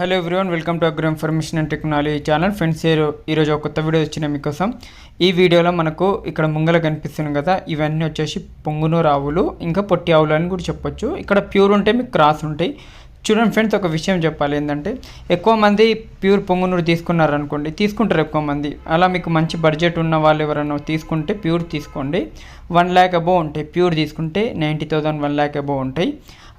Hello everyone, welcome to agro information and technology channel. Friends, ఈరోజు ఒక కొత్త video వచ్చిన మీకోసం. ఈ వీడియోలో మనకు ఇక్కడ ముంగల కనిపిస్తుంది కదా, ఇవన్నీ వచ్చేసి పొంగునూరు ఆవులు, ఇంకా పొట్టి ఆవులు అని కూడా చెప్పొచ్చు. ఇక్కడ ప్యూర్ ఉంటాయి, మీకు క్రాస్ ఉంటాయి. చూడండి ఫ్రెండ్స్, ఒక విషయం చెప్పాలి ఏంటంటే, ఎక్కువ మంది ప్యూర్ పొంగునూరు తీసుకున్నారనుకోండి, తీసుకుంటారు ఎక్కువ మంది. అలా మీకు మంచి బడ్జెట్ ఉన్న వాళ్ళు ఎవరైనా తీసుకుంటే ప్యూర్ తీసుకోండి. 1 lakh అబోవ్ ఉంటాయి. ప్యూర్ తీసుకుంటే 90,000 1 lakh అబోవ్ ఉంటాయి.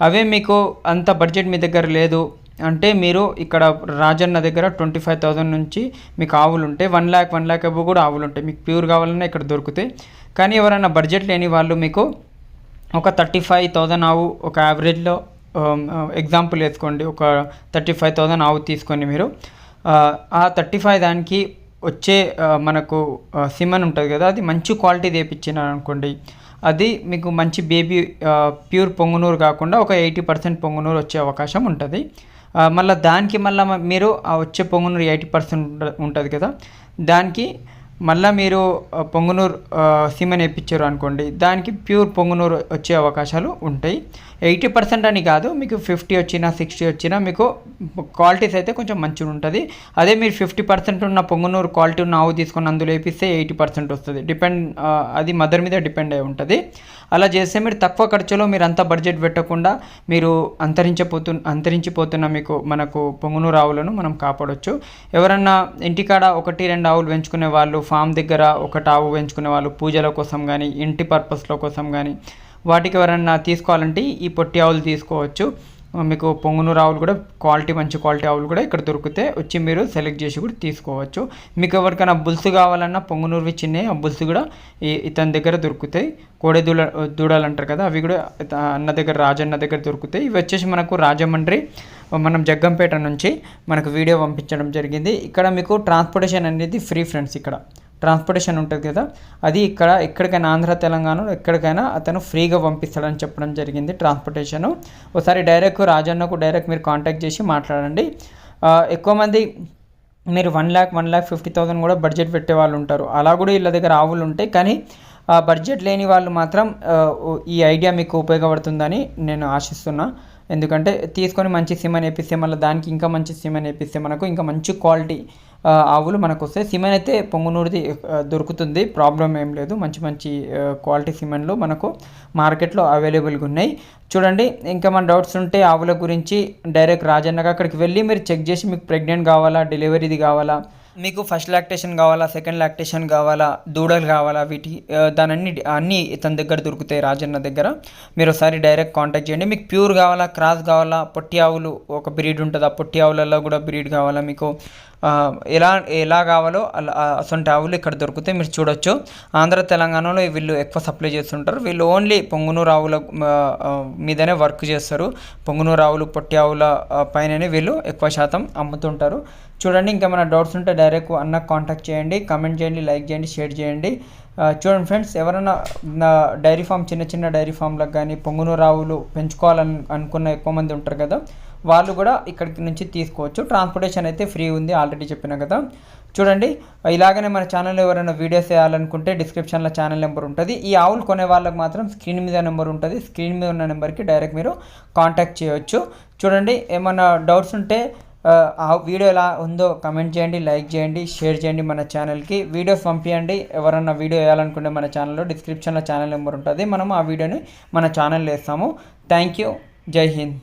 అవే మీకు అంత బడ్జెట్ మీ దగ్గర లేదు అంటే, మీరు ఇక్కడ రాజన్న దగ్గర 25,000 నుంచి మీకు ఆవులు ఉంటాయి. 1 lakh అబోవ్ కూడా ఆవులు ఉంటాయి. మీకు ప్యూర్ కావాలన్నా ఇక్కడ దొరుకుతాయి. కానీ ఎవరైనా బడ్జెట్ లేని వాళ్ళు మీకు ఒక 35,000 ఆవు, ఒక యావరేజ్లో ఎగ్జాంపుల్ వేసుకోండి, ఒక 35,000 ఆవు తీసుకొని మీరు ఆ 35 దానికి వచ్చే మనకు సిమన్ ఉంటుంది కదా, అది మంచి క్వాలిటీ తెప్పించినారు అనుకోండి, అది మీకు మంచి బేబీ ప్యూర్ పొంగునూరు కాకుండా ఒక 80% పొంగునూరు వచ్చే అవకాశం ఉంటుంది. మళ్ళీ దానికి మీరు వచ్చే పొంగునూరు 80% ఉంటుంది కదా, దానికి మళ్ళీ మీరు పొంగునూరు సిమెన్ వేయించారు అనుకోండి, దానికి ప్యూర్ పొంగునూరు వచ్చే అవకాశాలు ఉంటాయి. 80% అని కాదు, మీకు 50 వచ్చినా 60 వచ్చినా మీకు క్వాలిటీస్ అయితే కొంచెం మంచిగా ఉంటుంది. అదే మీరు 50% ఉన్న పొంగునూరు క్వాలిటీ ఉన్న ఆవు తీసుకొని అందులో వేపిస్తే 80% వస్తుంది. అది మదర్ మీద డిపెండ్ అయి ఉంటుంది. అలా చేస్తే మీరు తక్కువ ఖర్చులో మీరు అంత బడ్జెట్ పెట్టకుండా మీరు అంతరించిపోతున్న మనకు పొంగునూరు ఆవులను మనం కాపాడవచ్చు. ఎవరన్నా ఇంటికాడ 1-2 ఆవులు పెంచుకునే వాళ్ళు, ఫామ్ దగ్గర 1 ఆవు పెంచుకునే వాళ్ళు, పూజల కోసం కానీ ఇంటి పర్పస్ల కోసం కానీ వాటికి ఎవరన్నా తీసుకోవాలంటే ఈ పొట్టి ఆవులు తీసుకోవచ్చు. మీకు పొంగునూరు ఆవులు కూడా మంచి క్వాలిటీ ఆవులు కూడా ఇక్కడ దొరికితే వచ్చి మీరు సెలెక్ట్ చేసి కూడా తీసుకోవచ్చు. మీకు ఎవరికైనా బుల్స్ కావాలన్నా పొంగునూరువి చిన్నవి, ఆ బుల్స్ కూడా ఇతని దగ్గర దొరుకుతాయి. కోడె దూడలు అంటారు కదా, అవి కూడా రాజన్న దగ్గర దొరుకుతాయి. ఇవి వచ్చేసి మనకు రాజమండ్రి, మనం జగ్గంపేట నుంచి మనకు వీడియో పంపించడం జరిగింది. ఇక్కడ మీకు ట్రాన్స్పోర్టేషన్ అనేది ఫ్రీ ఫ్రెండ్స్. ఇక్కడ ట్రాన్స్పోర్టేషన్ ఉంటుంది కదా, అది ఎక్కడికైనా ఆంధ్ర తెలంగాణలో ఎక్కడికైనా అతను ఫ్రీగా పంపిస్తాడని చెప్పడం జరిగింది ట్రాన్స్పోర్టేషను. ఒకసారి రాజన్నకు మీరు కాంటాక్ట్ చేసి మాట్లాడండి. ఎక్కువ మంది మీరు 1,50,000 కూడా బడ్జెట్ పెట్టే వాళ్ళు ఉంటారు. అలా కూడా వీళ్ళ దగ్గర ఆవులు ఉంటాయి. కానీ బడ్జెట్ లేని వాళ్ళు మాత్రం ఈ ఐడియా మీకు ఉపయోగపడుతుందని నేను ఆశిస్తున్నా. ఎందుకంటే తీసుకొని మంచి సిమెన్ వేపిస్తే మళ్ళీ దానికి ఇంకా మంచి సిమెన్ వేపిస్తే మనకు ఇంకా మంచి క్వాలిటీ ఆవులు మనకు వస్తాయి. సిమెన్ అయితే పొంగునూరుది దొరుకుతుంది, ప్రాబ్లం ఏం లేదు. మంచి క్వాలిటీ సిమెన్లు మనకు మార్కెట్లో అవైలబుల్గా ఉన్నాయి. చూడండి, ఇంకా మన డౌట్స్ ఉంటే ఆవుల గురించి డైరెక్ట్ రాజన్నగా అక్కడికి వెళ్ళి మీరు చెక్ చేసి, మీకు ప్రెగ్నెంట్ కావాలా, డెలివరీది కావాలా, మీకు ఫస్ట్ లాక్టేషన్ కావాలా, సెకండ్ లాక్టేషన్ కావాలా, దూడలు కావాలా, అన్నీ తన దగ్గర దొరుకుతాయి రాజన్న దగ్గర. మీరు ఒకసారి డైరెక్ట్ కాంటాక్ట్ చేయండి. మీకు ప్యూర్ కావాలా, క్రాస్ కావాలా, పొట్టి ఆవులు ఒక బ్రీడ్ ఉంటుంది, ఆ పొట్టి ఆవులలో కూడా బ్రీడ్ కావాలా, మీకు ఎలా కావాలో అసొంటి ఆవులు ఇక్కడ దొరుకుతాయి. మీరు చూడొచ్చు, ఆంధ్ర తెలంగాణలో వీళ్ళు ఎక్కువ సప్లై చేస్తుంటారు. వీళ్ళు ఓన్లీ పొంగునూరు ఆవుల మీదనే వర్క్ చేస్తారు. పొంగునూరు ఆవులు, పొట్టి ఆవుల పైననే వీళ్ళు ఎక్కువ శాతం అమ్ముతుంటారు. చూడండి, ఇంకా మన డౌట్స్ ఉంటే డైరెక్ట్ అన్నకు కాంటాక్ట్ చేయండి, కమెంట్ చేయండి, లైక్ చేయండి, షేర్ చేయండి. చూడండి ఫ్రెండ్స్, ఎవరైనా డైరీ ఫామ్, చిన్న డైరీ ఫామ్లకు కానీ పొంగునూరు ఆవులు పెంచుకోవాలని అనుకున్న ఎక్కువ మంది ఉంటారు కదా, వాళ్ళు కూడా ఇక్కడికి నుంచి తీసుకోవచ్చు. ట్రాన్స్పోర్టేషన్ అయితే ఫ్రీ ఉంది, ఆల్రెడీ చెప్పినా కదా. చూడండి, ఇలాగనే మన ఛానల్లో ఎవరైనా వీడియోస్ వేయాలనుకుంటే డిస్క్రిప్షన్లో ఛానల్ నెంబర్ ఉంటుంది. ఈ ఆవులు కొనే వాళ్ళకి మాత్రం స్క్రీన్ మీద నెంబర్ ఉంటుంది. స్క్రీన్ మీద ఉన్న నెంబర్కి డైరెక్ట్ మీరు కాంటాక్ట్ చేయవచ్చు. చూడండి, ఏమైనా డౌట్స్ ఉంటే ఆ వీడియో ఎలా ఉందో కమెంట్ చేయండి, లైక్ చేయండి, షేర్ చేయండి. మన ఛానల్కి వీడియోస్ పంపించండి. ఎవరన్నా వీడియో వేయాలనుకుంటే మన ఛానల్లో డిస్క్రిప్షన్లో ఛానల్ నెంబర్ ఉంటుంది. మనం ఆ వీడియోని మన ఛానల్లో వేస్తాము. Thank you. జై హింద్.